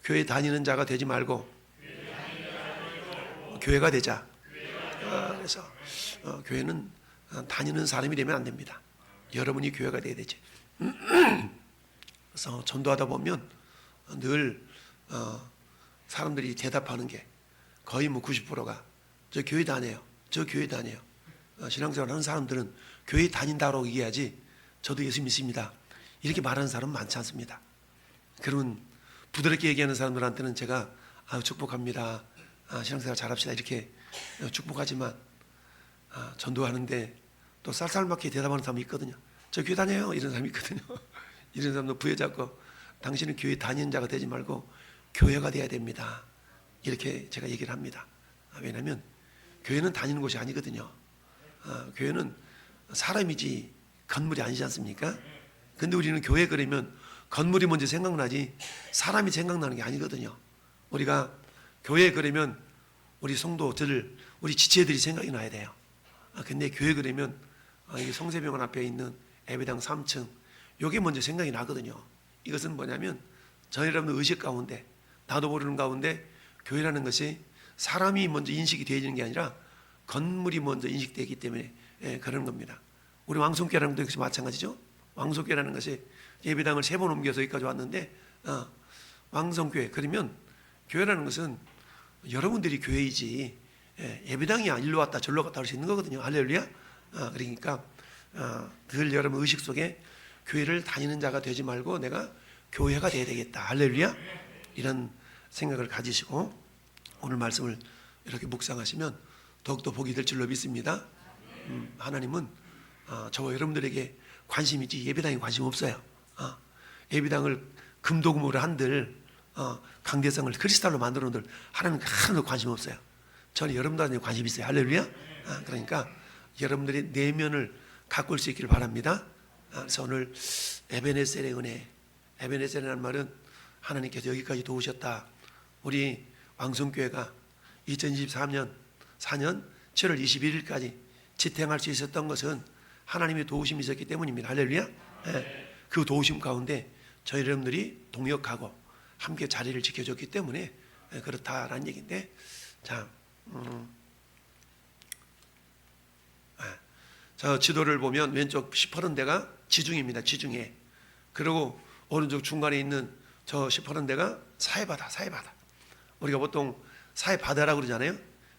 교회 다니는 자가 되지 말고 교회가 되자. 그래서 교회는 다니는 사람이 되면 안 됩니다. 여러분이 교회가 돼야 되지. 그래서 전도하다 보면 늘 사람들이 대답하는 게 거의 뭐 90%가 저 교회 다녀요. 저 교회 다녀요. 신앙생활 하는 사람들은 교회 다닌다고 얘기하지 저도 예수 믿습니다 이렇게 말하는 사람은 많지 않습니다. 그러면 부드럽게 얘기하는 사람들한테는 제가 축복합니다. 신앙생활 잘합시다 이렇게 축복하지만 전도하는데 또 쌀쌀맞게 대답하는 사람이 있거든요. 저 교회 다녀요 이런 사람이 있거든요. 이런 사람도 부여잡고 당신은 교회 다니는 자가 되지 말고 교회가 돼야 됩니다. 이렇게 제가 얘기를 합니다. 왜냐하면 교회는 다니는 곳이 아니거든요. 교회는 사람이지 건물이 아니지 않습니까? 근데 우리는 교회 그러면 건물이 먼저 생각나지 사람이 생각나는 게 아니거든요. 우리가 교회 그러면 우리 성도들, 우리 지체들이 생각이 나야 돼요. 근데 교회 그러면 이 성세병원 앞에 있는 예배당 3층 이게 먼저 생각이 나거든요. 이것은 뭐냐면 저희 여러분들 의식 가운데 나도 모르는 가운데 교회라는 것이 사람이 먼저 인식이 되어지는 게 아니라 건물이 먼저 인식되기 때문에 그런 겁니다. 우리 왕성교회라는 것도 역시 마찬가지죠. 왕성교회라는 것이 예배당을 3번 옮겨서 여기까지 왔는데 왕성교회 그러면 교회라는 것은 여러분들이 교회이지 예배당이야 일로 왔다 절로 갔다 할 수 있는 거거든요. 할렐루야. 그러니까 늘 여러분 의식 속에 교회를 다니는 자가 되지 말고 내가 교회가 돼야 되겠다. 할렐루야. 이런 생각을 가지시고 오늘 말씀을 이렇게 묵상하시면 더욱더 복이 될 줄로 믿습니다. 하나님은 저와 여러분들에게 관심이지 예배당에 관심 없어요. 예배당을 금도금으로 한들 강대성을 크리스탈로 만들어 놓은들 하나님은 하나도 관심 없어요. 저는 여러분들한테 관심 있어요. 할렐루야. 그러니까 여러분들이 내면을 가꿀 수 있기를 바랍니다. 그래서 오늘 에베네셀의 은혜, 에베네셀이라는 말은 하나님께서 여기까지 도우셨다. 우리 왕성교회가 2023년 4년 7월 21일까지 지탱할 수 있었던 것은 하나님의 도우심이 있었기 때문입니다. 할렐루야. 그 도우심 가운데 저희 여러분들이 동역하고 함께 자리를 지켜줬기 때문에 그렇다라는 얘기인데, 자, 저 지도를 보면 왼쪽 시퍼런 데가 지중해입니다. 지중해. 그리고 오른쪽 중간에 있는 저 시퍼런 데가 사해바다, 사해바다. 우리가 보통 사해바다라고 그러잖아요.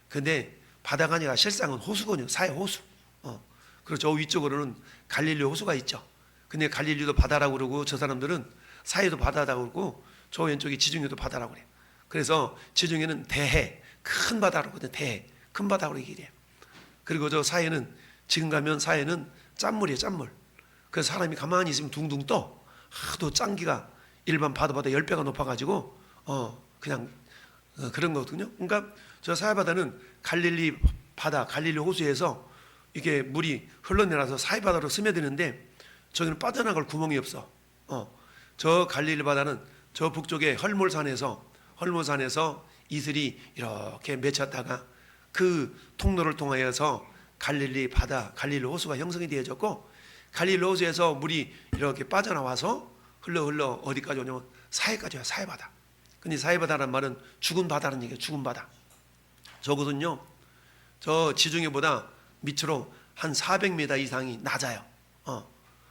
근데 바다가 아니라 실상은 호수거든요. 사해호수. 그리고 저 위쪽으로는 갈릴리 호수가 있죠. 근데 갈릴리도 바다라고 그러고 저 사람들은 사해도 바다라고 그러고 저 왼쪽이 지중해도 바다라고 그래요. 그래서 지중해는 대해, 큰 바다라고 그러거든요. 대해, 큰 바다라고 얘기해요. 그리고 저 사해는 지금 가면 사해는 짠물이에요. 짠물. 그래서 사람이 가만히 있으면 둥둥 떠. 하도 짠기가 일반 바다보다 10배가 높아가지고 그냥 그런 거거든요. 그러니까 저 사해바다는 갈릴리 바다, 갈릴리 호수에서 이게 물이 흘러내려서 사해바다로 스며드는데 저기는 빠져나갈 구멍이 없어. 저 갈릴리 바다는 저 북쪽에 헐몰산에서 이슬이 이렇게 맺혔다가 그 통로를 통하여서 갈릴리 바다, 갈릴리 호수가 형성이 되어졌고, 갈릴리 호수에서 물이 이렇게 빠져나와서 흘러 어디까지 오냐면 사해까지 와요. 사해바다. 근데 사해바다란 말은 죽은 바다라는 얘기예요. 죽은 바다. 저곳은요, 저 지중해보다 밑으로 한 400m 이상이 낮아요.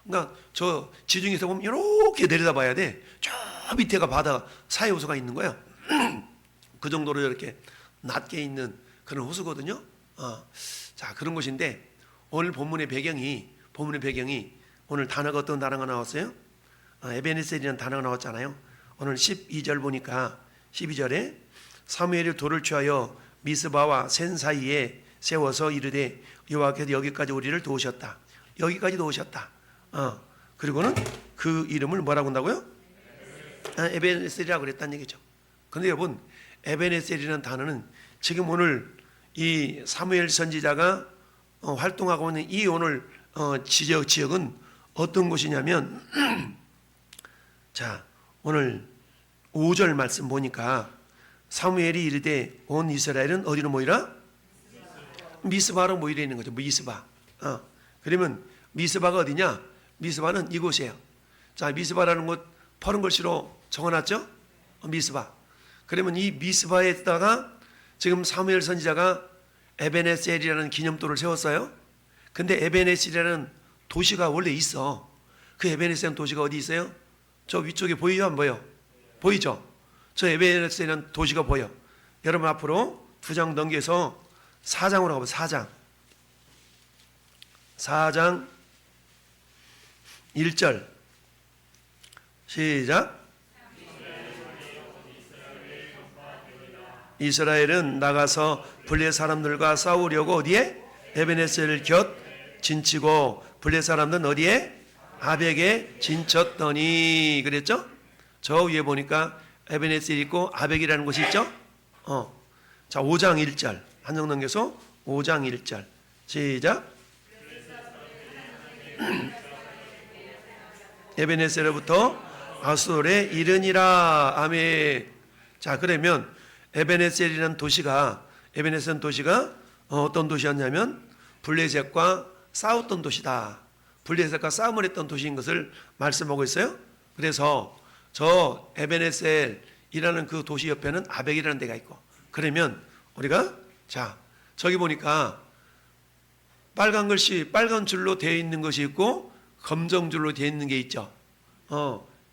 그러니까 저 지중해에서 보면 이렇게 내려다봐야 돼. 저 밑에가 바다, 사해호수가 있는 거예요. 그 정도로 이렇게 낮게 있는 그런 호수거든요. 자, 그런 곳인데 오늘 본문의 배경이 오늘 단어가 어떤 단어가 나왔어요? 에베네셀이라는 단어가 나왔잖아요. 오늘 12절 보니까 12절에 사무엘이 돌을 취하여 미스바와 센 사이에 세워서 이르되 여호와께서 여기까지 우리를 도우셨다. 여기까지 도우셨다. 그리고는 그 이름을 뭐라고 한다고요? 에베네셀이라고 그랬다는 얘기죠. 그런데 여러분, 에베네셀이라는 단어는 지금 오늘 이 사무엘 선지자가 활동하고 있는 이 오늘 지역은 어떤 곳이냐면 자, 오늘 5절 말씀 보니까 사무엘이 이르되 온 이스라엘은 어디로 모이라? 미스바로 모이라 있는 거죠. 미스바. 그러면 미스바가 어디냐? 미스바는 이곳이에요. 자, 미스바라는 곳 퍼른 글씨로 적어놨죠? 미스바. 그러면 이 미스바에다가 지금 사무엘 선지자가 에베네셀이라는 기념돌을 세웠어요. 근데 에베네셀이라는 도시가 원래 있어. 그 에베네셀 도시가 어디 있어요? 저 위쪽에 보이죠? 안 보여? 보이죠? 저 에베네셀이라는 도시가 보여. 여러분 앞으로 2장 넘겨서 4장으로 가보세요. 4장 1절 시작. 이스라엘은 나가서 블레 사람들과 싸우려고 어디에? 에베네셀 곁 진치고 블레 사람들은 어디에? 아벡에 진쳤더니 그랬죠? 저 위에 보니까 에베네셀 있고 아벡이라는 곳이 있죠? 자 5장 1절 한정 넘겨서 5장 1절 시작. 에베네셀로부터 아수르에 이르니라. 아멘. 자 그러면 에베네셀이라는 도시가 어떤 도시였냐면 블레셋과 싸웠던 도시다. 블레셋과 싸움을 했던 도시인 것을 말씀하고 있어요. 그래서 저 에베네셀이라는 그 도시 옆에는 아벡이라는 데가 있고, 그러면 우리가 자 저기 보니까 빨간 글씨 빨간 줄로 되어 있는 것이 있고 검정 줄로 되어 있는 게 있죠.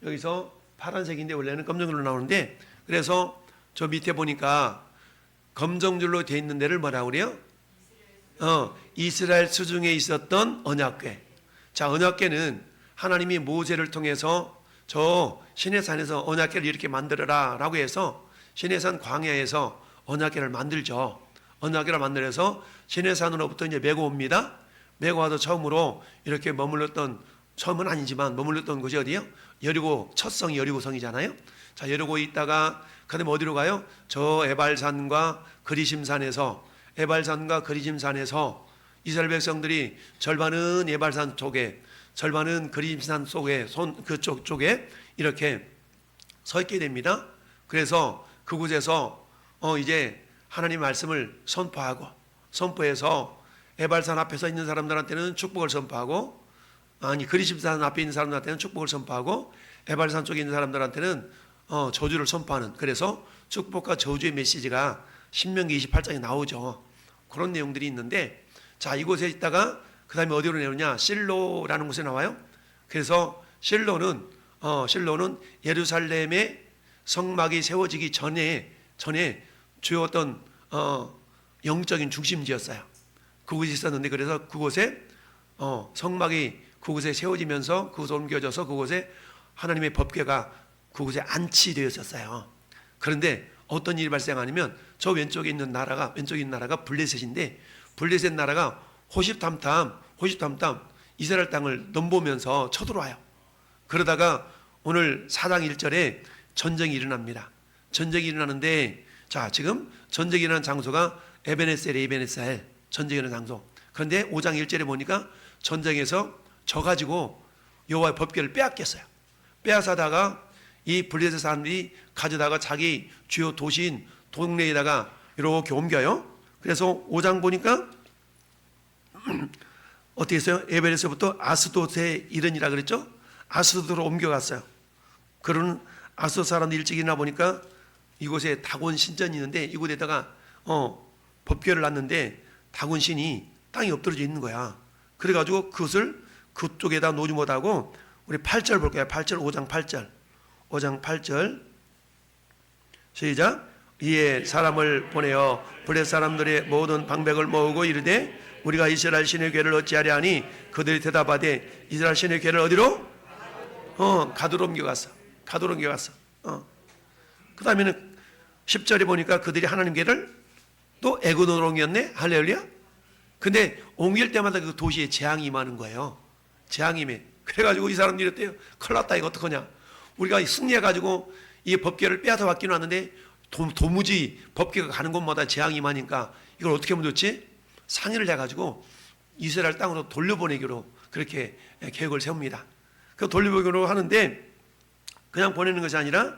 여기서 파란색인데 원래는 검정 줄로 나오는데, 그래서 저 밑에 보니까 검정 줄로 되어 있는 데를 뭐라고 그래요? 이스라엘 수중에 있었던 언약궤. 자, 언약궤는 하나님이 모세를 통해서 저 시내산에서 언약궤를 이렇게 만들어라 라고 해서 시내산 광야에서 언약궤를 만들죠. 언약궤를 만들어서 시내산으로부터 이제 메고 옵니다. 메고 와서 처음으로 이렇게 처음은 아니지만 머물렀던 곳이 어디예요? 여리고, 첫 성이 여리고성이잖아요. 자, 여리고에 있다가 그다음에 어디로 가요? 저 에발산과 그리심산에서 이스라엘 백성들이 절반은 에발산 쪽에, 절반은 그리심산 속에, 그쪽 쪽에 이렇게 서 있게 됩니다. 그래서 그곳에서 이제 하나님 말씀을 선포해서 에발산 앞에 서 있는 사람들한테는 축복을 선포하고, 그리심산 앞에 있는 사람들한테는 축복을 선포하고, 에발산 쪽에 있는 사람들한테는 저주를 선포하는, 그래서 축복과 저주의 메시지가 신명기 28장에 나오죠. 그런 내용들이 있는데, 자 이곳에 있다가 그 다음에 어디로 내려오냐? 실로라는 곳에 나와요. 그래서 실로는 예루살렘의 성막이 세워지기 전에 주요 어떤 영적인 중심지였어요. 그곳이 있었는데, 그래서 그곳에 성막이 그곳에 세워지면서 그곳에 옮겨져서 그곳에 하나님의 법궤가 그곳에 안치되었었어요. 그런데 어떤 일이 발생하냐면 저 왼쪽에 있는 나라가 블레셋인데, 블레셋 나라가 호시탐탐 이스라엘 땅을 넘보면서 쳐들어와요. 그러다가 오늘 4장 1절에 전쟁이 일어납니다. 전쟁이 일어나는데, 자 지금 전쟁이 일어난 장소가 에베네셀 전쟁이 일어난 장소. 그런데 5장 1절에 보니까 전쟁에서 져가지고 여호와의 법궤를 빼앗겼어요. 빼앗아다가 이 블레셋 사람들이 가져다가 자기 주요 도시인 동네에다가 이렇게 옮겨요. 그래서 5장 보니까 어떻게 했어요? 에베레스부터 아스돗에 이르니라 그랬죠? 아스돗으로 옮겨갔어요. 그런 아스돗 사람들 일찍 일어나 보니까 이곳에 다곤 신전이 있는데, 이곳에다가 법궤를 놨는데 다곤 신이 땅에 엎드러져 있는 거야. 그래가지고 그것을 그쪽에다 놓지 못하고 우리 8절 볼게요. 8절 5장 8절 시작. 이에 사람을 보내어 블레 사람들의 모든 방백을 모으고 이르되 우리가 이스라엘 신의 궤를 어찌하려 하니, 그들이 대답하되 이스라엘 신의 궤를 어디로? 가드로 옮겨갔어. 그 다음에는 10절에 보니까 그들이 하나님 궤를 또 에고도로 옮겼네. 할렐루야. 근데 옮길 때마다 그 도시에 재앙이 임하는 거예요. 재앙이 임해. 그래가지고 이 사람들이 이랬대요. 큰일 났다, 이거 어떡하냐. 우리가 승리해가지고 이 법궤를 빼앗아 왔기는 하는데 도무지 법궤가 가는 곳마다 재앙이 임하니까 이걸 어떻게 하면 좋지? 상의를 해가지고 이스라엘 땅으로 돌려보내기로 그렇게 계획을 세웁니다. 그 돌려보내기로 하는데, 그냥 보내는 것이 아니라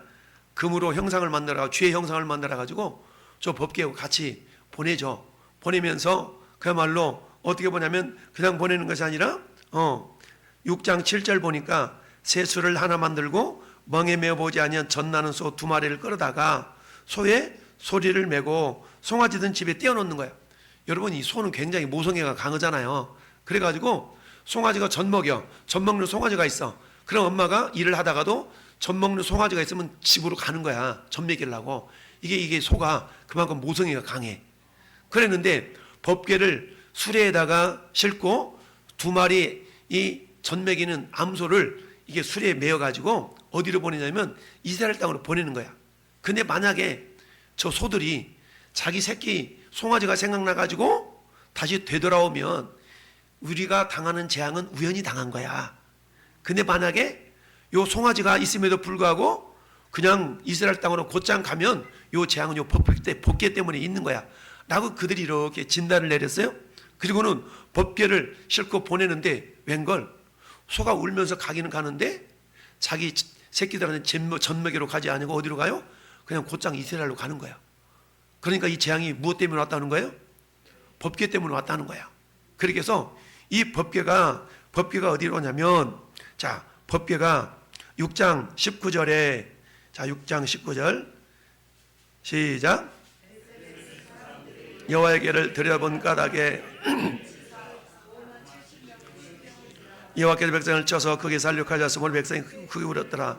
금으로 형상을 만들어, 쥐의 형상을 만들어가지고 저 법궤하고 같이 보내죠. 보내면서 그야말로 어떻게 보냐면 그냥 보내는 것이 아니라 6장 7절 보니까 새수를 하나 만들고 멍에 메어보지 아니한 젖나는 소 2마리를 끌어다가 소의 소리를 메고 송아지든 집에 떼어놓는 거야. 여러분, 이 소는 굉장히 모성애가 강하잖아요. 그래가지고 송아지가 젖 먹여. 젖 먹는 송아지가 있어. 그럼 엄마가 일을 하다가도 젖 먹는 송아지가 있으면 집으로 가는 거야. 젖 먹이려고. 이게 소가 그만큼 모성애가 강해. 그랬는데 법궤를 수레에다가 싣고 두 마리 이 젖 먹이는 암소를 이게 수레에 메어가지고 어디로 보내냐면 이스라엘 땅으로 보내는 거야. 근데 만약에 저 소들이 자기 새끼 송아지가 생각나가지고 다시 되돌아오면 우리가 당하는 재앙은 우연히 당한 거야. 근데 만약에 요 송아지가 있음에도 불구하고 그냥 이스라엘 땅으로 곧장 가면 요 재앙은 요 법궤 때문에 있는 거야 라고 그들이 이렇게 진단을 내렸어요. 그리고는 법궤를 싣고 보내는데 웬걸 소가 울면서 가기는 가는데 자기 새끼들한테 젖먹이로 가지 아니고 어디로 가요? 그냥 곧장 이스라엘로 가는 거야. 그러니까 이 재앙이 무엇 때문에 왔다는 거예요? 법궤 때문에 왔다는 거야. 그렇게 해서 이 법궤가 어디로 오냐면, 자, 법궤가 6장 19절에, 자, 6장 19절 시작. 여호와의 궤를 들여본 까닭에 여호와께서 백성을 쳐서 크게 살육하셨으므로 백성이 크게 울었더라.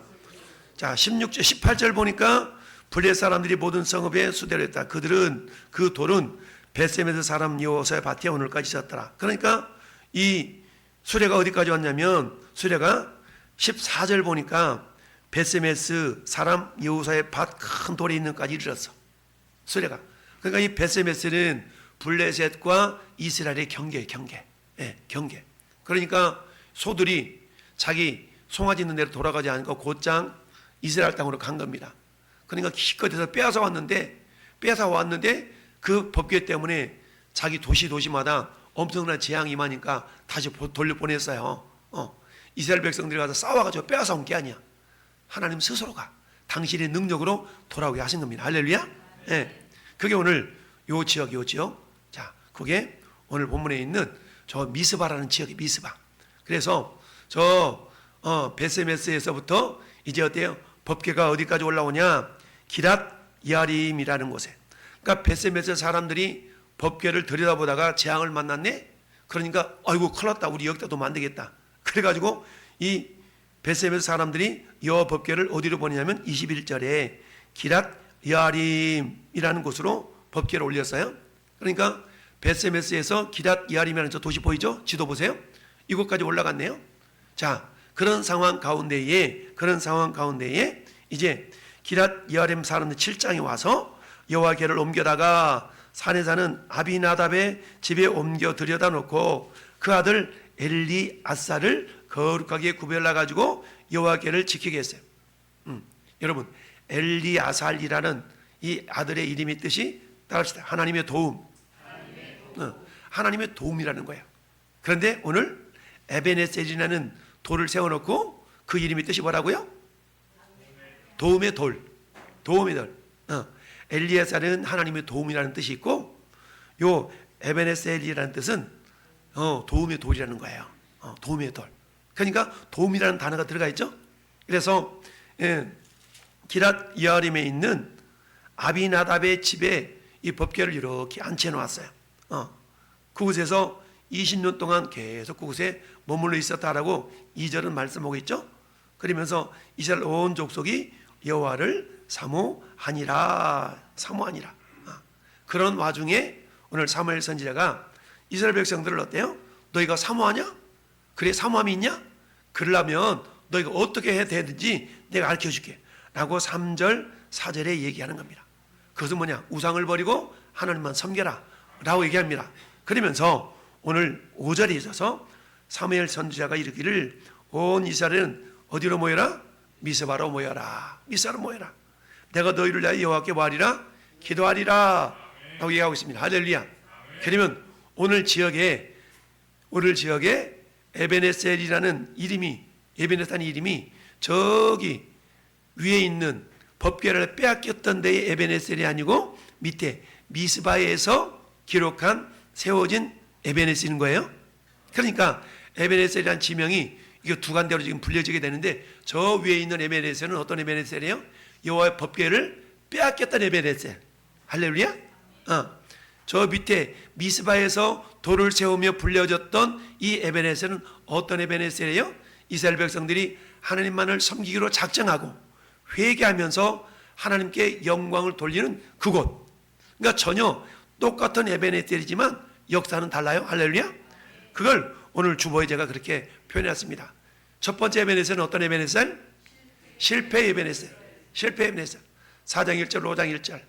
자, 18절 보니까 블레 사람들이 모든 성읍에 수대로 했다. 그들은 그 돌은 벳세메스 사람 여호사의 밭에 오늘까지 있었더라. 그러니까 이 수레가 어디까지 왔냐면 수레가 14절 보니까 벳세메스 사람 여호사의 밭 큰 돌에 있는 까지 이르렀어. 수레가. 그러니까 이 벳세메스는 블레셋과 이스라엘의 경계. 예, 경계. 그러니까 소들이 자기 송아지 있는 데로 돌아가지 않고 곧장 이스라엘 땅으로 간 겁니다. 그러니까 기껏해서 빼앗아 왔는데 그 법궤 때문에 자기 도시마다 엄청난 재앙이 임하니까 다시 돌려보냈어요. 이스라엘 백성들이 가서 싸워가지고 빼앗아 온 게 아니야. 하나님 스스로가 당신의 능력으로 돌아오게 하신 겁니다. 할렐루야. 예. 그게 오늘 요 지역. 자, 그게 오늘 본문에 있는 저 미스바라는 지역이 미스바. 그래서 저 벳세메스에서부터 이제 어때요? 법궤가 어디까지 올라오냐? 기랏 야림이라는 곳에. 그러니까 벳세메스 사람들이 법궤를 들여다보다가 재앙을 만났네. 그러니까 아이고 큰일 났다. 우리 여기다 두면 안 되겠다. 그래가지고 이 벳세메스 사람들이 여호와 법궤를 어디로 보내냐면 21절에 기랏 야림이라는 곳으로 법궤를 올렸어요. 그러니까 벳세메스에서 기랏 야림이라는 저 도시 보이죠? 지도 보세요. 이곳까지 올라갔네요. 자, 그런 상황 가운데에 이제 기랏 야림 사람들 7장에 와서 여호와 궤를 옮겨다가 산에 사는 아비나답의 집에 옮겨 들여다 놓고 그 아들 엘리아사를 거룩하게 구별해 가지고 여호와 궤를 지키게 했어요. 여러분, 엘리아살이라는 이 아들의 이름의 뜻이 따라합시다. 하나님의 도움. 하나님의 도움이라는 거예요. 그런데 오늘 에베네셀이라는 돌을 세워놓고 그 이름의 뜻이 뭐라고요? 도움의 돌. 엘리아살은 하나님의 도움이라는 뜻이 있고, 요 에베네셀이라는 뜻은 도움의 돌이라는 거예요. 도움의 돌. 그러니까 도움이라는 단어가 들어가 있죠. 그래서 기랏 여아림에 있는 아비나답의 집에 이 법궤를 이렇게 앉혀 놓았어요. 그곳에서 20년 동안 계속 그곳에 머물러 있었다라고 2절은 말씀하고 있죠. 그러면서 이스라엘 온 족속이 여호와를 사모하니라. 그런 와중에 오늘 사무엘 선지자가 이스라엘 백성들을 어때요? 너희가 사모하냐? 그래, 사모함이 있냐? 그러려면 너희가 어떻게 해야 되는지 내가 가르쳐줄게 라고 3절 4절에 얘기하는 겁니다. 그것은 뭐냐? 우상을 버리고 하나님만 섬겨라 라고 얘기합니다. 그러면서 오늘 5절에 있어서 사무엘 선지자가 이르기를 온 이스라엘은 어디로 모여라? 미스바로 모여라. 내가 너희를 위하여 여호와께 구하리라, 기도하리라 라고 얘기하고 있습니다. 할렐루야. 그러면 오늘 지역에 에베네셀이라는 이름이, 에베네셀이라는 이름이 저기 위에 있는 법궤를 빼앗겼던 데의 에베네셀이 아니고 밑에 미스바에서 기록한 세워진 에베네셀인 거예요. 그러니까 에베네셀이라는 지명이 이게 두 간대로 지금 불려지게 되는데, 저 위에 있는 에베네셀은 어떤 에베네셀이에요? 여호와의 법궤를 빼앗겼던 에베네셀. 할렐루야. 저 밑에 미스바에서 돌을 세우며 불려졌던 이 에베네셀은 어떤 에베네셀이에요? 이스라엘 백성들이 하나님만을 섬기기로 작정하고 회개하면서 하나님께 영광을 돌리는 그곳. 그러니까 전혀 똑같은 에베네셀이지만 역사는 달라요. 할렐루야. 그걸 오늘 주보에 제가 그렇게 표현했습니다. 첫 번째 에베네셀은 어떤 에베네셀? 실패 에베네셀. 실패 에베네셀. 4장 1절 5장 1절.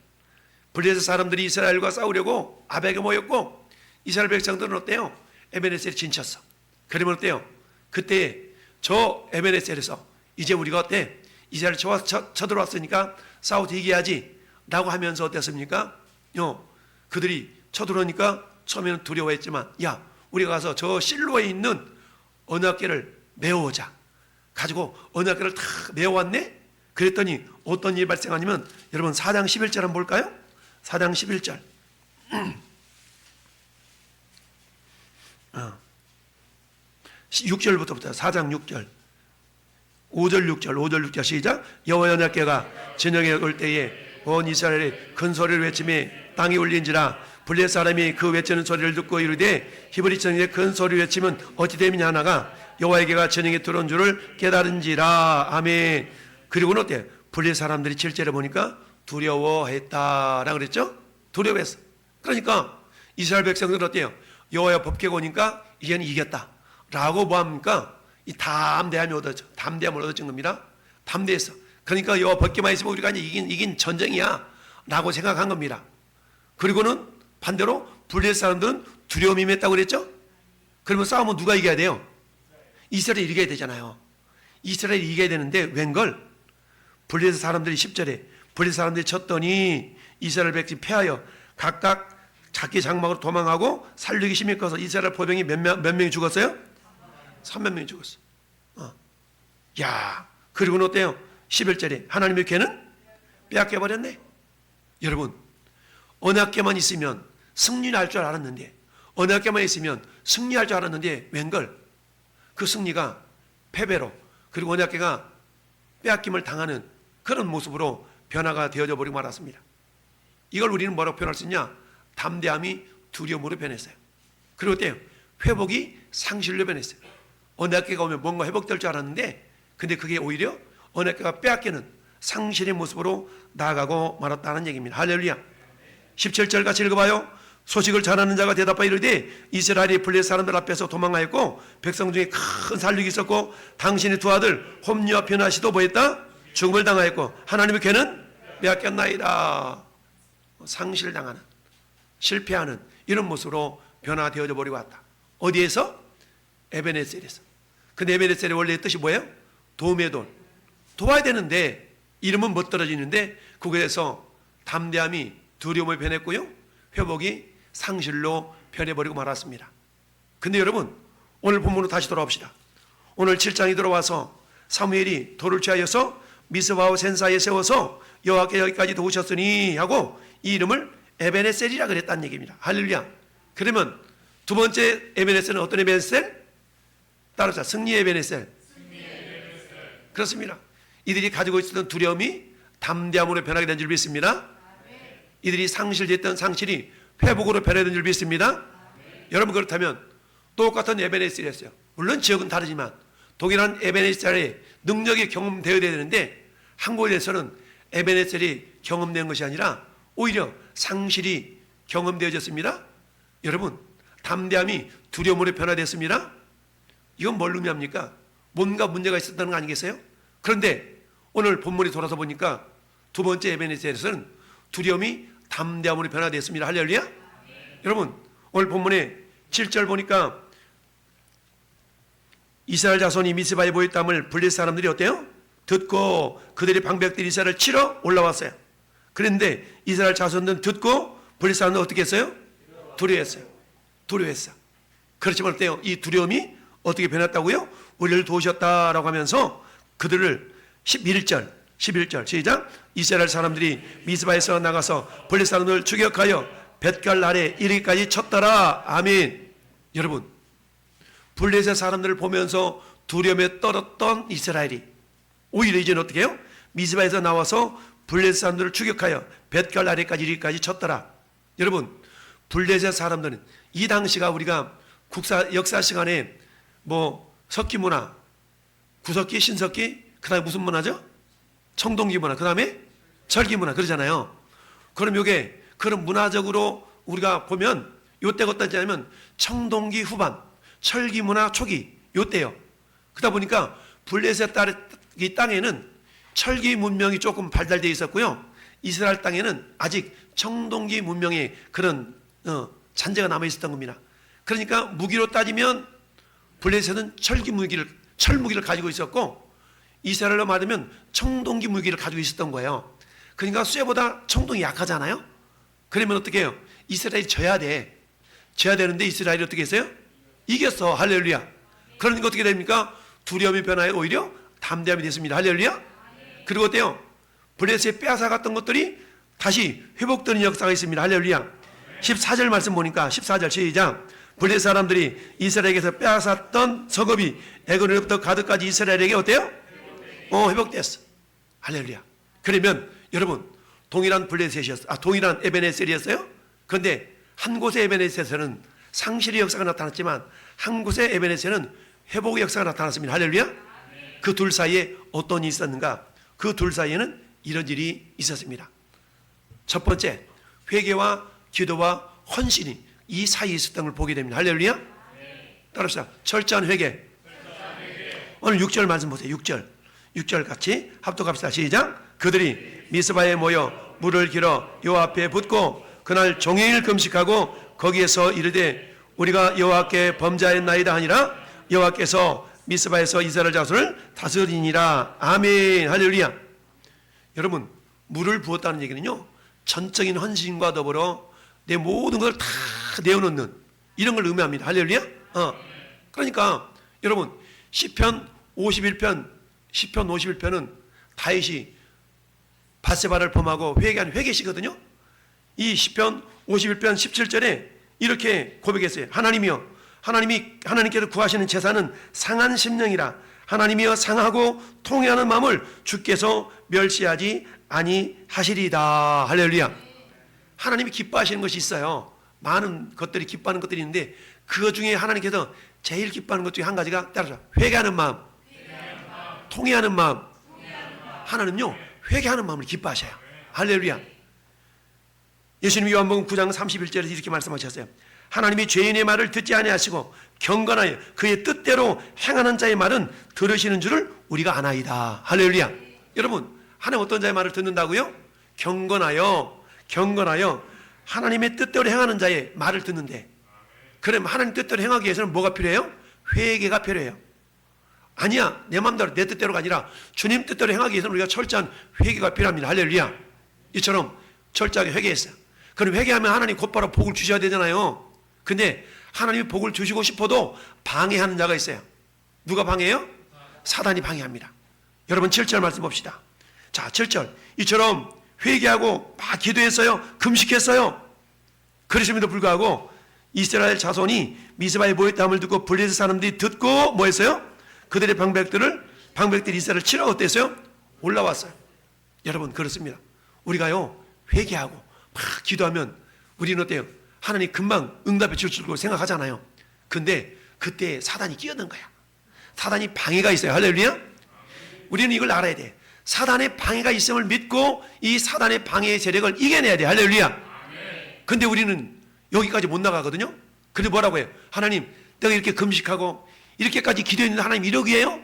블레셋 사람들이 이스라엘과 싸우려고 아벡에 모였고 이스라엘 백성들은 어때요? 에베네셀이 진쳤어. 그러면 어때요? 그때 저 에베네셀에서 이제 우리가 어때? 이스라엘 쳐들어왔으니까 싸워서 이겨야지 라고 하면서 어땠습니까? 그들이 쳐들어오니까 처음에는 두려워했지만 야 우리가 가서 저 실로에 있는 언약궤를 메워오자. 가지고 언약궤를 다 메워왔네? 그랬더니 어떤 일이 발생하냐면 여러분 4장 11절 한번 볼까요? 4장 11절 6절부터부터 4장 6절 5절 6절 시작. 여호와의 언약궤가 저녁에 올 때에 온 이스라엘이 큰 소리를 외치며 땅이 울린지라 블레셋 사람이 그 외치는 소리를 듣고 이르되 히브리 천에 큰 소리 외치면 어찌 됨이냐 하나가 여호와의 궤가 저녁에 들어온 줄을 깨달은지라. 아멘. 그리고는 어때? 블레셋 사람들이 7절에 보니까 두려워했다라고 그랬죠? 두려워했어. 그러니까 이스라엘 백성들은 어때요? 여호와의 법궤가 오니까 이제는 이겼다 라고 뭐합니까? 이 담대함이 얻어져. 담대함을 얻어진 겁니다. 담대했어. 그러니까 여호와 법궤만 있으면 우리가 이제 이긴 전쟁이야 라고 생각한 겁니다. 그리고는 반대로 블레셋 사람들은 두려움이 임했다고 그랬죠? 그러면 싸우면 누가 이겨야 돼요? 이스라엘이 이겨야 되잖아요. 이스라엘이 이겨야 되는데 웬걸? 블레셋 사람들이 10절에 블레셋 사람들이 쳤더니 이스라엘 백성이 패하여 각각 자기 장막으로 도망하고 살육이 심히 커서 이스라엘 포병이 몇 명이 죽었어요? 3만 명이 죽었어. 야, 그리고는 어때요? 11절에 하나님의 궤는 빼앗겨 버렸네. 여러분, 언약궤만 있으면 승리할 줄 알았는데, 언약궤만 있으면 승리할 줄 알았는데 웬걸? 그 승리가 패배로, 그리고 언약궤가 빼앗김을 당하는 그런 모습으로 변화가 되어져 버리고 말았습니다. 이걸 우리는 뭐라고 표현할 수 있냐? 담대함이 두려움으로 변했어요. 그리고 어때요? 회복이 상실로 변했어요. 언약궤가 오면 뭔가 회복될 줄 알았는데 근데 그게 오히려 언약궤가 빼앗기는 상실의 모습으로 나아가고 말았다는 얘기입니다. 할렐루야. 17절 같이 읽어봐요. 소식을 전하는 자가 대답하여 이르되 이스라엘이 블레셋 사람들 앞에서 도망하였고 백성 중에 큰 살육이 있었고 당신의 두 아들 홈리와 뷰나시도 뭐했다? 죽음을 당하였고 하나님의 궤는 빼앗겼나이다. 상실당하는, 실패하는 이런 모습으로 변화되어져 버리고 왔다. 어디에서? 에베네셀에서. 근데 에베네셀의 원래 뜻이 뭐예요? 도움의 돌. 도와야 되는데 이름은 못 떨어지는데 그곳에서 담대함이 두려움을 변했고요, 회복이 상실로 변해버리고 말았습니다. 근데 여러분, 오늘 본문으로 다시 돌아옵시다. 오늘 7장이 들어와서 사무엘이 돌을 취하여서 미스바와 센사에 세워서 여호와께 여기까지 도우셨으니 하고 이 이름을 에베네셀이라 그랬다는 얘기입니다. 할렐루야. 그러면 두 번째 에베네셀은 어떤 에베네셀? 따라서 승리의 에베네셀. 그렇습니다. 이들이 가지고 있었던 두려움이 담대함으로 변하게 된 줄 믿습니다. 이들이 상실됐던 상실이 회복으로 변화된 줄 믿습니다. 여러분, 그렇다면 똑같은 에베네셀이었어요. 물론 지역은 다르지만 동일한 에베네셀의 능력이 경험되어야 되는데 한국에서는 에베네셀이 경험된 것이 아니라 오히려 상실이 경험되어졌습니다. 여러분, 담대함이 두려움으로 변화됐습니다. 이건 뭘 의미합니까? 뭔가 문제가 있었다는 거 아니겠어요? 그런데 오늘 본문에 돌아서 보니까 두 번째 에베네셀에서는 두려움이 담대함으로 변화됐습니다. 할렐루야. 여러분, 오늘 본문에 7절 보니까 이스라엘 자손이 미스바에 모였담을 블레셋 사람들이 어때요? 듣고 그들의 방백들이 이스라엘을 치러 올라왔어요. 그런데 이스라엘 자손들은 듣고 블레셋 사람들은 어떻게 했어요? 두려워했어요. 두려워했어. 그렇지만 어때요? 이 두려움이 어떻게 변했다고요? 우리를 도우셨다라고 하면서 그들을 11절 시작. 이스라엘 사람들이 미스바에서 나가서 블레셋 사람들을 추격하여 벳갈 아래 이르기까지 쳤더라. 아멘. 여러분, 블레셋 사람들을 보면서 두려움에 떨었던 이스라엘이 오히려 이제는 어떻게 해요? 미스바에서 나와서 블레셋 사람들을 추격하여 벳갈 아래까지 이르기까지 쳤더라. 여러분, 블레셋 사람들은 이 당시가 우리가 역사 시간에 뭐 석기문화, 구석기, 신석기, 그 다음에 무슨 문화죠? 청동기 문화, 그 다음에 철기 문화 그러잖아요. 그럼 요게 그런 문화적으로 우리가 보면 요때가 어떠냐면 청동기 후반, 철기 문화 초기 요때요. 그러다 보니까 블레셋 이 땅에는 철기 문명이 조금 발달되어 있었고요. 이스라엘 땅에는 아직 청동기 문명의 그런 잔재가 남아 있었던 겁니다. 그러니까 무기로 따지면 블레셋은 철무기를 가지고 있었고 이스라엘로 말하면 청동기 무기를 가지고 있었던 거예요. 그러니까 쇠보다 청동이 약하잖아요. 그러면 어떻게 해요? 이스라엘이 져야 되는데 이스라엘이 어떻게 했어요? 이겼어. 할렐루야. 그러니까 어떻게 됩니까? 두려움이 변하여 오히려 담대함이 됐습니다. 할렐루야. 그리고 어때요? 블레셋에 빼앗아갔던 것들이 다시 회복되는 역사가 있습니다. 할렐루야. 14절 말씀 보니까 14절 시작. 블레셋 사람들이 이스라엘에게서 빼앗았던 서급이 애굽으로부터 가드까지 이스라엘에게 어때요? 회복됐어. 할렐루야. 그러면 여러분 동일한 동일한 에베네셀이었어요. 그런데 한 곳의 에베네셀에서는 상실의 역사가 나타났지만 한 곳의 에베네셀은 회복의 역사가 나타났습니다. 할렐루야. 그 둘 사이에 어떤 일이 있었는가? 그 둘 사이에는 이런 일이 있었습니다. 첫 번째, 회개와 기도와 헌신이 이 사이에 있었던 걸 보게 됩니다. 할렐루야. 따라합시다. 철저한 회개. 오늘 6절 말씀 보세요. 6절 같이 합독합시다. 시작. 그들이 미스바에 모여 물을 길어 여호와 앞에 붓고 그날 종일 금식하고 거기에서 이르되 우리가 여호와께 범죄하였나이다 하니라. 여호와께서 미스바에서 이스라엘 자손을 다스리니라. 아멘. 할렐루야. 여러분, 물을 부었다는 얘기는요, 전적인 헌신과 더불어 내 모든 것을 다 내어놓는 이런 걸 의미합니다. 할렐루야. 그러니까 여러분 시편 51편은 다윗이 밧세바를 범하고 회개한 회개시거든요. 이 시편 51편 17절에 이렇게 고백했어요. 하나님께서 구하시는 제사는 상한 심령이라. 하나님이여 상하고 통회하는 마음을 주께서 멸시하지 아니하시리다. 할렐루야. 하나님이 기뻐하시는 것이 있어요. 많은 것들이 기뻐하는 것들이 있는데 그 중에 하나님께서 제일 기뻐하는 것 중에 한 가지가 따라서 회개하는 마음, 통회하는 마음. 하나님은요 회개하는 마음을 기뻐하셔요. 할렐루야. 예수님이 요한복음 9장 31절에서 이렇게 말씀하셨어요. 하나님이 죄인의 말을 듣지 아니하시고 경건하여 그의 뜻대로 행하는 자의 말은 들으시는 줄을 우리가 아나이다. 할렐루야. 여러분, 하나님 어떤 자의 말을 듣는다고요? 경건하여 하나님의 뜻대로 행하는 자의 말을 듣는데, 그럼 하나님 뜻대로 행하기 위해서는 뭐가 필요해요? 회개가 필요해요. 아니야, 내 마음대로 내 뜻대로가 아니라 주님 뜻대로 행하기 위해서는 우리가 철저한 회개가 필요합니다. 할렐루야. 이처럼 철저하게 회개했어요. 그럼 회개하면 하나님 곧바로 복을 주셔야 되잖아요. 근데 하나님이 복을 주시고 싶어도 방해하는 자가 있어요. 누가 방해해요? 사단이 방해합니다. 여러분 7절 말씀 봅시다. 자, 7절. 이처럼 회개하고 막 기도했어요. 금식했어요. 그러심에도 불구하고 이스라엘 자손이 미스바에 모였다함을 듣고 블레셋 사람들이 듣고 뭐 했어요? 그들의 방백들이 이스라엘을 치러 어땠어요? 올라왔어요. 여러분 그렇습니다. 우리가요 회개하고 막 기도하면 우리는 어때요? 하나님 금방 응답해 줄 줄 생각하잖아요. 근데 그때 사단이 끼어든 거야. 사단이 방해가 있어요. 할렐루야. 우리는 이걸 알아야 돼. 사단의 방해가 있음을 믿고 이 사단의 방해의 세력을 이겨내야 돼. 할렐루야. 근데 우리는 여기까지 못 나가거든요. 근데 뭐라고 해요? 하나님 내가 이렇게 금식하고 이렇게까지 기도했는데 하나님 이러기에요?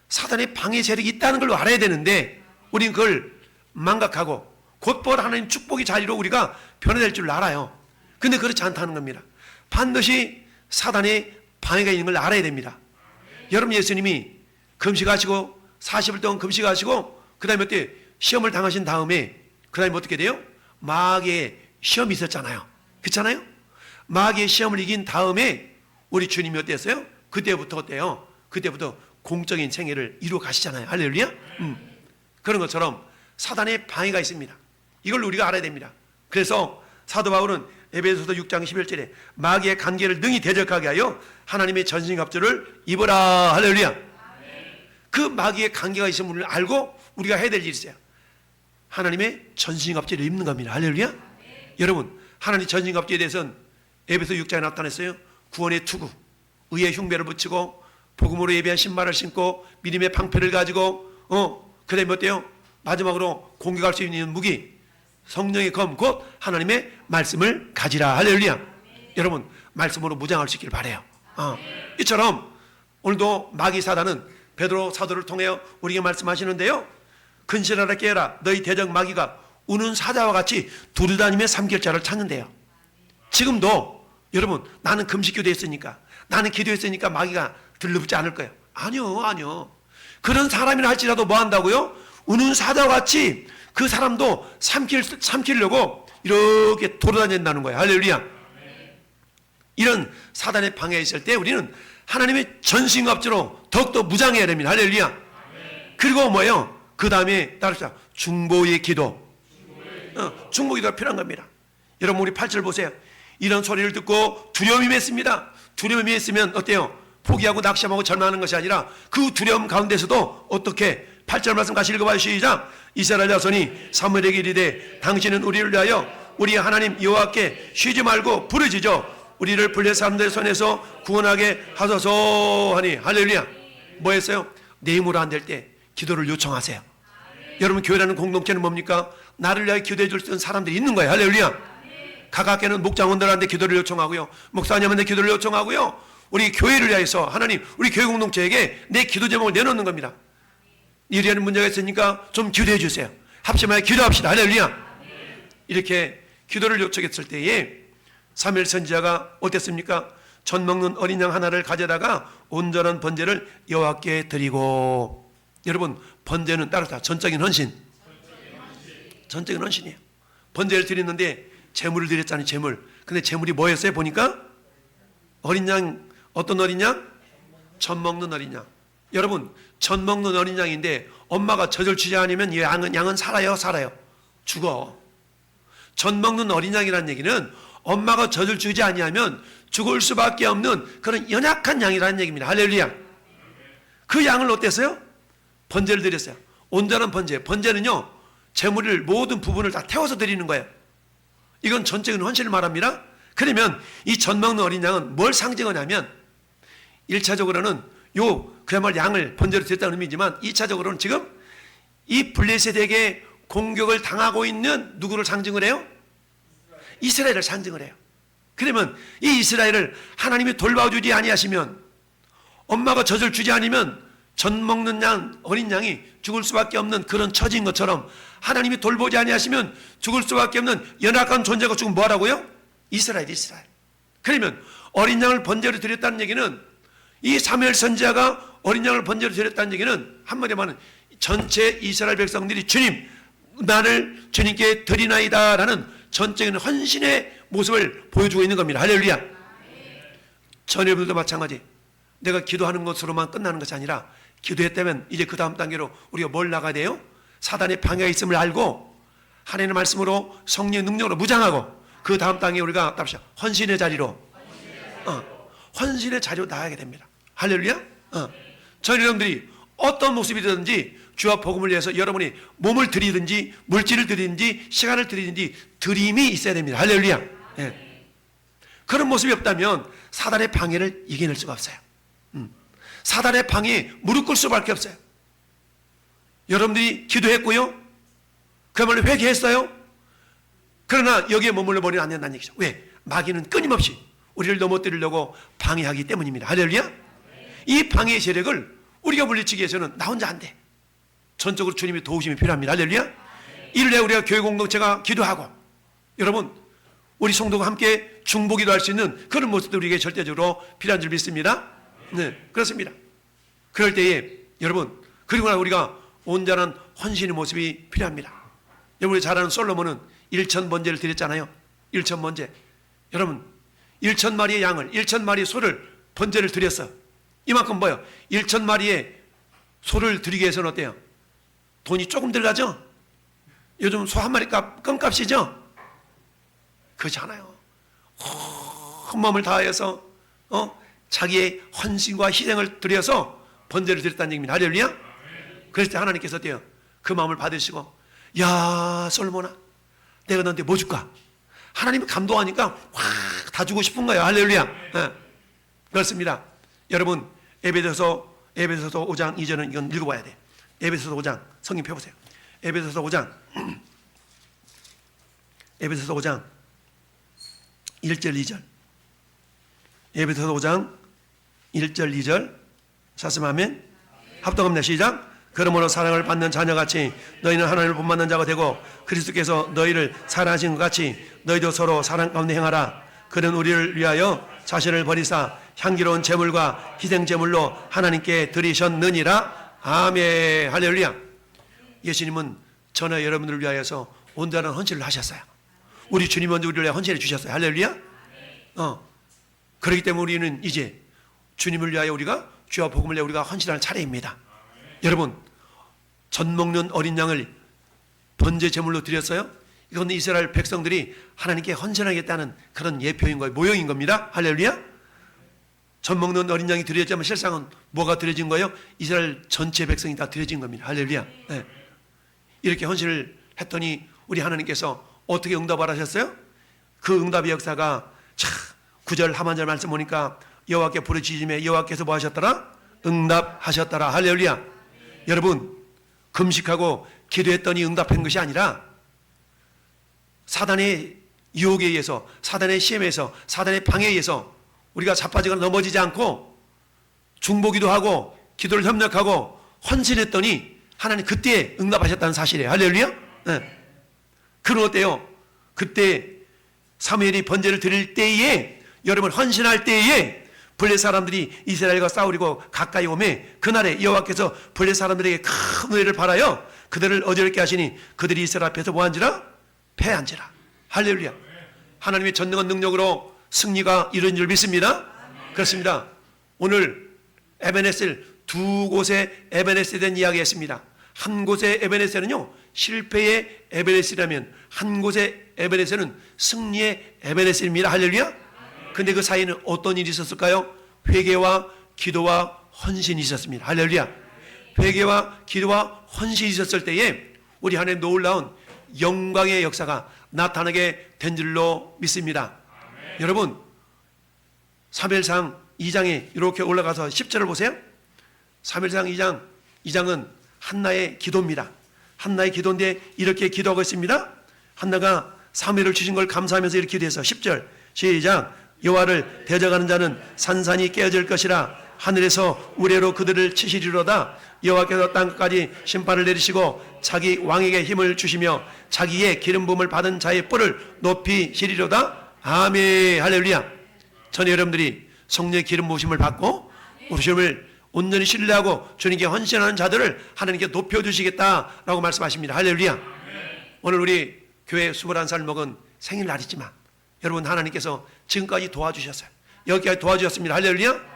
사단의 방해 세력이 있다는 걸 알아야 되는데 우리는 그걸 망각하고 곧바로 하나님 축복의 자리로 우리가 변화될 줄 알아요. 근데 그렇지 않다는 겁니다. 반드시 사단의 방해가 있는 걸 알아야 됩니다. 여러분 예수님이 금식하시고 40일 동안 금식하시고 그 다음에 어때? 시험을 당하신 다음에 그 다음에 어떻게 돼요? 마귀의 시험이 있었잖아요. 그렇잖아요? 마귀의 시험을 이긴 다음에 우리 주님이 어땠어요? 그때부터 어때요? 그때부터 공적인 생애를 이루어 가시잖아요. 할렐루야. 그런 것처럼 사단의 방해가 있습니다. 이걸 우리가 알아야 됩니다. 그래서 사도 바울은 에베소서 6장 11절에 마귀의 간계를 능히 대적하게 하여 하나님의 전신갑주를 입어라. 할렐루야. 그 마귀의 관계가 있음을 알고 우리가 해야 될 일이 있어요. 하나님의 전신갑주를 입는 겁니다. 할렐루야. 여러분, 하나님 전신갑주에 대해서는 에베소 6장에 나타냈어요. 구원의 투구, 의의 흉배를 붙이고 복음으로 예비한 신발을 신고 믿음의 방패를 가지고 그 다음에 어때요? 마지막으로 공격할 수 있는 무기, 성령의 검, 곧 하나님의 말씀을 가지라. 할렐루야. 여러분, 말씀으로 무장할 수 있기를 바라요. 이처럼 오늘도 마귀 사단은 베드로 사도를 통하여 우리에게 말씀하시는데요, 근실하라 깨어라, 너희 대적 마귀가 우는 사자와 같이 두루다니며 삼킬 자를 찾는데요. 지금도 여러분, 나는 금식 기도했으니까, 나는 기도했으니까 마귀가 들러붙지 않을 거예요. 아니요. 그런 사람이라 할지라도 뭐 한다고요? 우는 사자와 같이 그 사람도 삼키려고 이렇게 돌아다닌다는 거예요. 할렐루야. 이런 사단의 방해에 있을 때 우리는 하나님의 전신갑주로 더욱더 무장해야 됩니다. 할렐루야. 그리고 뭐예요? 그 다음에 따르자 중보의 기도. 중보 기도가 필요한 겁니다. 여러분, 우리 8절 보세요. 이런 소리를 듣고 두려움이 맺습니다. 두려움이 맺으면 어때요? 포기하고 낙심하고 절망하는 것이 아니라 그 두려움 가운데서도 어떻게 8절 말씀 같이 읽어봐요. 시작. 이스라엘 자손이 사무엘에게 이르되 당신은 우리를 위하여 우리 하나님 여호와께 쉬지 말고 부르짖어 우리를 블레 사람들의 손에서 구원하게 하소서 하니. 할렐루야. 뭐 했어요? 내 힘으로 안 될 때 기도를 요청하세요. 여러분, 교회라는 공동체는 뭡니까? 나를 위하여 기도해 줄 수 있는 사람들이 있는 거예요. 할렐루야. 각각에는 목장원들한테 기도를 요청하고요, 목사님한테 기도를 요청하고요, 우리 교회를 위해서 하나님, 우리 교회 공동체에게 내 기도 제목을 내놓는 겁니다. 이러한 문제가 있으니까 좀 기도해 주세요. 합심하여 기도합시다. 할렐루야. 이렇게 기도를 요청했을 때에 사무엘 선지자가 어땠습니까? 젖 먹는 어린 양 하나를 가져다가 온전한 번제를 여호와께 드리고. 여러분, 번제는 따라서 전적인 헌신. 전적인 헌신이에요. 번제를 드리는데 제물을 드렸잖아요. 제물. 근데 제물이 뭐였어요? 보니까 어린 양. 어떤 어린 양? 젖 먹는 어린 양. 여러분, 젖 먹는 어린 양인데 엄마가 젖을 주지 않으면 이 양은 살아요? 죽어. 젖 먹는 어린 양이라는 얘기는 엄마가 젖을 주지 아니하면 죽을 수밖에 없는 그런 연약한 양이라는 얘기입니다. 할렐루야. 그 양을 어땠어요? 번제를 드렸어요. 온전한 번제. 번제는요, 제물을 모든 부분을 다 태워서 드리는 거예요. 이건 전적인 헌신을 말합니다. 그러면 이 젖 먹는 어린 양은 뭘 상징하냐면 1차적으로는 그야말로 양을 번제로 드렸다는 의미지만 2차적으로는 지금 이 블레셋에게 공격을 당하고 있는 누구를 상징을 해요? 이스라엘을 상징을 해요. 그러면 이 이스라엘을 하나님이 돌봐주지 아니하시면, 엄마가 젖을 주지 않으면 젖 먹는 양, 어린 양이 죽을 수밖에 없는 그런 처지인 것처럼 하나님이 돌보지 아니하시면 죽을 수밖에 없는 연약한 존재가 지금 뭐라고요? 이스라엘. 그러면 어린 양을 번제로 드렸다는 얘기는, 이 사무엘 선지자가 어린 양을 번제로 드렸다는 얘기는 한마디로 말하면 전체 이스라엘 백성들이 주님, 나를 주님께 드리나이다 라는 전적인 헌신의 모습을 보여주고 있는 겁니다. 할렐루야. 전여분들도 마찬가지. 내가 기도하는 것으로만 끝나는 것이 아니라 기도했다면 이제 그 다음 단계로 우리가 뭘 나가야 돼요? 사단의 방해가 있음을 알고 하나님의 말씀으로 성령의 능력으로 무장하고 그 다음 단계에 우리가 헌신의 자리로 헌신의 자리로 나가게 됩니다. 할렐루야. 저희 여러분들이 어떤 모습이든지 주와 복음을 위해서 여러분이 몸을 드리든지 물질을 드리든지 시간을 드리든지 드림이 있어야 됩니다. 할렐루야. 그런 모습이 없다면 사단의 방해를 이겨낼 수가 없어요. 사단의 방해에 무릎 꿇을 수밖에 없어요. 여러분들이 기도했고요, 그야말로 회개했어요. 그러나 여기에 머물러 버리면 안 된다는 얘기죠. 왜? 마귀는 끊임없이 우리를 넘어뜨리려고 방해하기 때문입니다. 할렐루야. 이 방해의 세력을 우리가 물리치기 위해서는 나 혼자 안 돼. 전적으로 주님의 도우심이 필요합니다. 할렐루야. 이를 위해 우리가 교회 공동체가 기도하고, 여러분, 우리 성도가 함께 중보기도 할 수 있는 그런 모습도 우리에게 절대적으로 필요한 줄 믿습니다. 네, 그렇습니다. 그럴 때에 여러분, 그리고 우리가 온전한 헌신의 모습이 필요합니다. 여러분이 잘 아는 솔로몬은 1천 번제를 드렸잖아요. 1천 번제. 여러분, 1천 마리의 양을, 1천 마리의 소를 번제를 드렸어. 이만큼 뭐요? 1천 마리의 소를 드리기 위해서는 어때요? 돈이 조금 들어가죠? 요즘 소 한 마리 껌값이죠? 그렇지 않아요. 온 마음을 다해서 자기의 헌신과 희생을 드려서 번제를 드렸다는 얘기입니다. 할렐루야. 그럴 때 하나님께서 어때요? 그 마음을 받으시고, 야 솔로몬아, 내가 너한테 뭐 줄까? 하나님이 감동하니까 확 다 주고 싶은 거예요. 할렐루야. 네. 그렇습니다. 여러분, 에베소서 5장 2절은 이건 읽어봐야 돼. 에베소서 5장 성경 펴보세요. 에베소서 5장 1절 2절. 에베소서 5장 1절 2절 샀으면 합동합니다. 시작. 그러므로 사랑을 받는 자녀같이 너희는 하나님을 본받는 자가 되고 그리스도께서 너희를 사랑하신 것 같이 너희도 서로 사랑 가운데 행하라. 그는 우리를 위하여 자신을 버리사 향기로운 제물과 희생 제물로 하나님께 드리셨느니라. 아멘. 할렐루야. 예수님은 저나 여러분들을 위하여서 온전한 헌신을 하셨어요. 우리 주님 먼저 우리를 위하여 헌신해 주셨어요. 할렐루야. 그렇기 때문에 우리는 이제 주님을 위하여 우리가 주와 복음을 위하여 우리가 헌신하는 차례입니다. 여러분, 젖 먹는 어린 양을 번제 제물로 드렸어요. 이건 이스라엘 백성들이 하나님께 헌신하겠다는 그런 예표인 거예요. 모형인 겁니다. 할렐루야. 젖 먹는 어린 양이 드려졌지만 실상은 뭐가 드려진 거예요? 이스라엘 전체 백성이 다 드려진 겁니다. 할렐루야. 네. 이렇게 헌신을 했더니 우리 하나님께서 어떻게 응답을 하셨어요? 그 응답의 역사가 9절 하반절 말씀 보니까 여호와께 부르짖음에 여호와께서 뭐 하셨더라? 응답하셨더라. 할렐루야. 여러분, 금식하고 기도했더니 응답한 것이 아니라 사단의 유혹에 의해서, 사단의 시험에서, 사단의 방해에 의해서 우리가 자빠지거나 넘어지지 않고 중보기도 하고 기도를 협력하고 헌신했더니 하나님 그때 응답하셨다는 사실이에요. 할렐루야. 네. 그럼 어때요? 그때 사무엘이 번제를 드릴 때에, 여러분 헌신할 때에 블레 사람들이 이스라엘과 싸우려고 가까이 오매 그날에 여호와께서 블레 사람들에게 큰 은혜를 바라여 그들을 어지럽게 하시니 그들이 이스라엘 앞에서 뭐한지라? 패한지라. 할렐루야. 하나님의 전능한 능력으로 승리가 이루어진 줄 믿습니다. 그렇습니다. 오늘 에베네셀, 두 곳의 에베네셀에 대한 이야기했습니다. 한 곳의 에베네셀은요 실패의 에베네셀이라면 한 곳의 에베네셀은 승리의 에베네셀입니다. 할렐루야. 근데 그 사이에는 어떤 일이 있었을까요? 회개와 기도와 헌신이 있었습니다. 할렐루야. 회개와 기도와 헌신이 있었을 때에 우리 하나님 놀라운 영광의 역사가 나타나게 된 줄로 믿습니다. 여러분, 사무엘상 2장에 이렇게 올라가서 10절을 보세요. 사무엘상 2장은 한나의 기도입니다. 한나의 기도인데 이렇게 기도하고 있습니다. 한나가 사무엘을 주신 걸 감사하면서 이렇게 기도해서 10절 시작. 여호와를 대적하는 자는 산산이 깨어질 것이라. 하늘에서 우레로 그들을 치시리로다. 여호와께서 땅까지 심판을 내리시고 자기 왕에게 힘을 주시며 자기의 기름 부음을 받은 자의 뿔을 높이시리로다. 아멘. 할렐루야. 전 여러분들이 성령의 기름 부으심을 받고 우리심을 온전히 신뢰하고 주님께 헌신하는 자들을 하나님께 높여주시겠다라고 말씀하십니다. 할렐루야. 오늘 우리 교회 21살 먹은 생일날이지만 여러분 하나님께서 지금까지 도와주셨어요. 여기까지 도와주셨습니다. 할렐루야.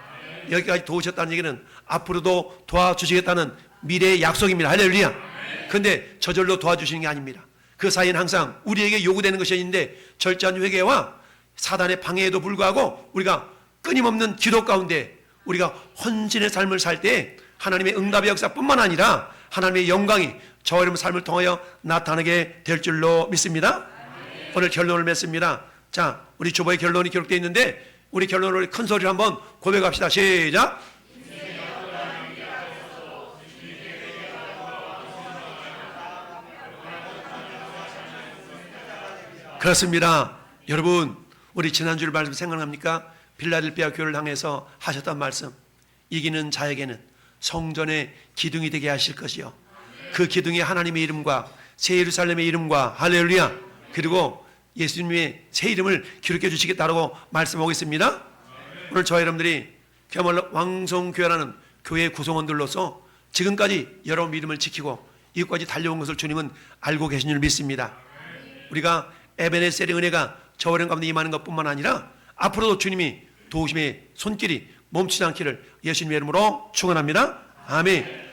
여기까지 도우셨다는 얘기는 앞으로도 도와주시겠다는 미래의 약속입니다. 할렐루야. 그런데 저절로 도와주시는 게 아닙니다. 그 사이에는 항상 우리에게 요구되는 것이 있는데 철저한 회개와 사단의 방해에도 불구하고 우리가 끊임없는 기도 가운데 우리가 헌신의 삶을 살 때 하나님의 응답의 역사뿐만 아니라 하나님의 영광이 저와 여러분 삶을 통하여 나타나게 될 줄로 믿습니다. 오늘 결론을 맺습니다. 자, 우리 주보의 결론이 기록되어 있는데 우리 결론을 큰 소리로 한번 고백합시다. 시작. 그렇습니다. 여러분, 우리 지난주를 말씀 생각납니까? 필라델피아 교회를 향해서 하셨던 말씀, 이기는 자에게는 성전의 기둥이 되게 하실 것이요, 그 기둥이 하나님의 이름과 새 예루살렘의 이름과 할렐루야, 그리고 예수님의 새 이름을 기록해 주시겠다고 말씀하고 있습니다. 오늘 저와 여러분들이 그야말로 왕성교회라는 교회의 구성원들로서 지금까지 여러분 믿음을 지키고 이것까지 달려온 것을 주님은 알고 계신 줄 믿습니다. 우리가 에베네셀의 은혜가 저와 여러분 가운데 임하는 것뿐만 아니라 앞으로도 주님이 도우심의 손길이 멈추지 않기를 예수님의 이름으로 축원합니다. 아멘.